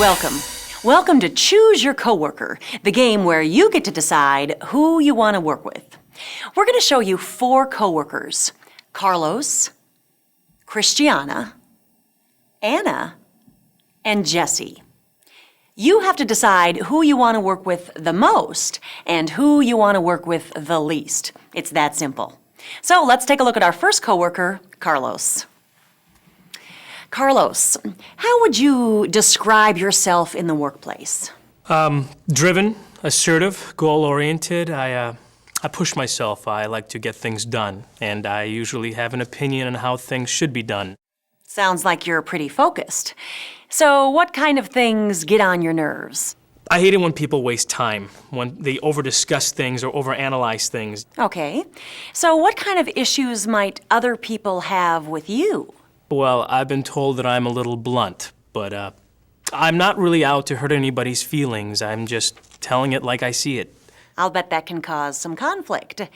Welcome. Welcome to Choose Your Coworker, the game where you get to decide who you want to work with. We're going to show you 4 coworkers: Carlos, Christiana, Anna, and Jesse. You have to decide who you want to work with the most and who you want to work with the least. It's that simple. So let's take a look at our first coworker, Carlos. Carlos, how would you describe yourself in the workplace? Driven, assertive, goal-oriented. I push myself. I like to get things done, and I usually have an opinion on how things should be done. Sounds like you're pretty focused. So what kind of things get on your nerves? I hate it when people waste time, when they over-discuss things or over-analyze things. Okay. So what kind of issues might other people have with you? Well, I've been told that I'm a little blunt, but I'm not really out to hurt anybody's feelings. I'm just telling it like I see it. I'll bet that can cause some conflict.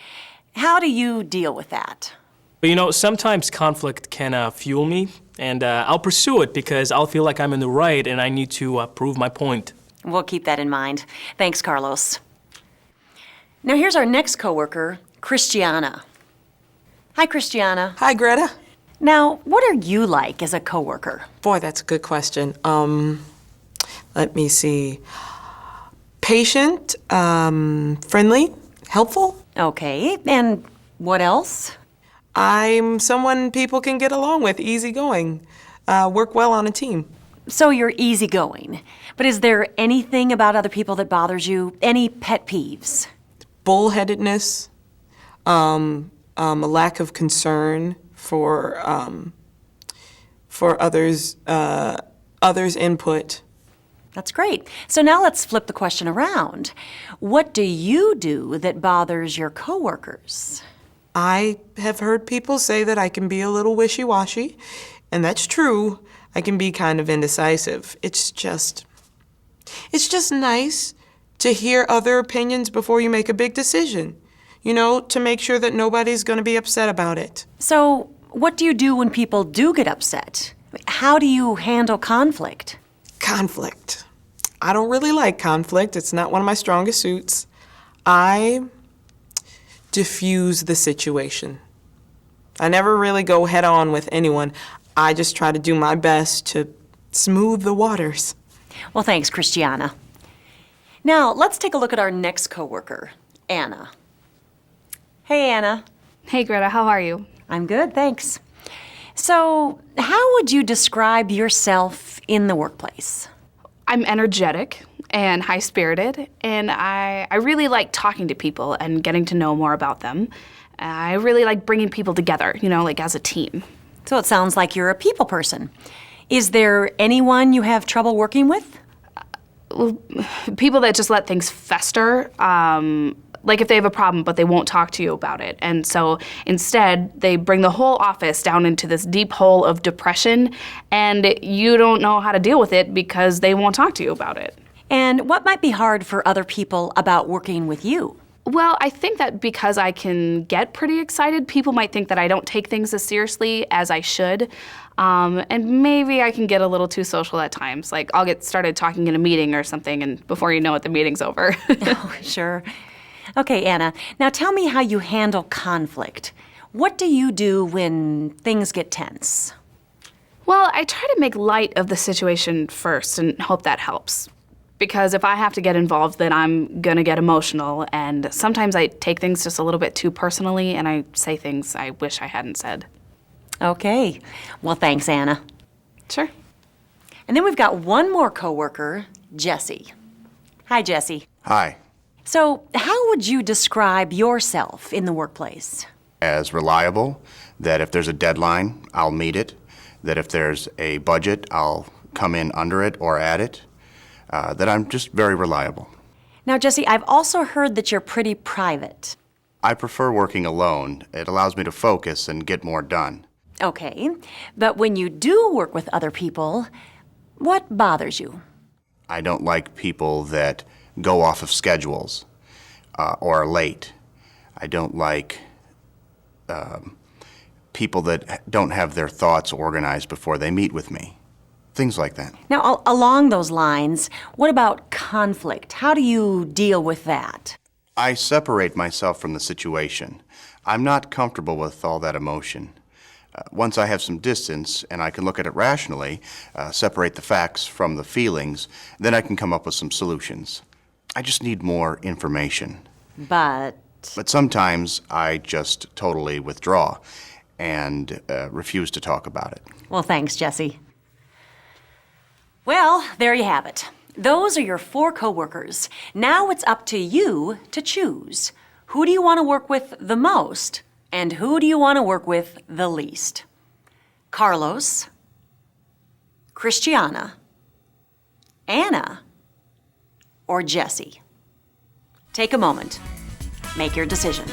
How do you deal with that? But you know, sometimes conflict can fuel me, and I'll pursue it because I'll feel like I'm in the right and I need to prove my point. We'll keep that in mind. Thanks, Carlos. Now here's our next coworker, Christiana. Hi, Christiana. Hi, Greta. Now, what are you like as a coworker? Boy, that's a good question. Let me see. Patient, friendly, helpful. Okay, and what else? I'm someone people can get along with, easygoing, work well on a team. So you're easygoing. But is there anything about other people that bothers you? Any pet peeves? Bullheadedness, a lack of concern for others' input. That's great. So now let's flip the question around. What do you do that bothers your coworkers? I have heard people say that I can be a little wishy-washy, and that's true. I can be kind of indecisive. It's just nice to hear other opinions before you make a big decision. You know, to make sure that nobody's going to be upset about it. So what do you do when people do get upset? How do you handle conflict? Conflict. I don't really like conflict. It's not one of my strongest suits. I diffuse the situation. I never really go head on with anyone. I just try to do my best to smooth the waters. Well, thanks, Christiana. Now, let's take a look at our next coworker, Anna. Hey, Anna. Hey, Greta, how are you? I'm good, thanks. So, how would you describe yourself in the workplace? I'm energetic and high-spirited, and I really like talking to people and getting to know more about them. I really like bringing people together, like as a team. So it sounds like you're a people person. Is there anyone you have trouble working with? People that just let things fester, like if they have a problem but they won't talk to you about it. And so instead, they bring the whole office down into this deep hole of depression, and you don't know how to deal with it because they won't talk to you about it. And what might be hard for other people about working with you? Well, I think that because I can get pretty excited, people might think that I don't take things as seriously as I should. And maybe I can get a little too social at times. Like, I'll get started talking in a meeting or something, and before you know it, the meeting's over. Oh, sure. Okay, Anna, now tell me how you handle conflict. What do you do when things get tense? Well, I try to make light of the situation first and hope that helps. Because if I have to get involved, then I'm gonna get emotional, and sometimes I take things just a little bit too personally, and I say things I wish I hadn't said. Okay. Well, thanks, Anna. Sure. And then we've got one more coworker, Jesse. Hi, Jesse. Hi. So, how would you describe yourself in the workplace? As reliable, that if there's a deadline, I'll meet it, that if there's a budget, I'll come in under it or at it, that I'm just very reliable. Now, Jesse, I've also heard that you're pretty private. I prefer working alone. It allows me to focus and get more done. Okay, but when you do work with other people, what bothers you? I don't like people that go off of schedules or are late. I don't like people that don't have their thoughts organized before they meet with me. things like that. Now, along those lines, what about conflict? How do you deal with that? I separate myself from the situation. I'm not comfortable with all that emotion. Once I have some distance and I can look at it rationally, separate the facts from the feelings, then I can come up with some solutions. I just need more information. But sometimes I just totally withdraw and refuse to talk about it. well, thanks, Jesse. Well, there you have it. Those are your 4 coworkers. Now it's up to you to choose. Who do you want to work with the most? And who do you want to work with the least? Carlos, Christiana, Anna, or Jesse? Take a moment. Make your decision.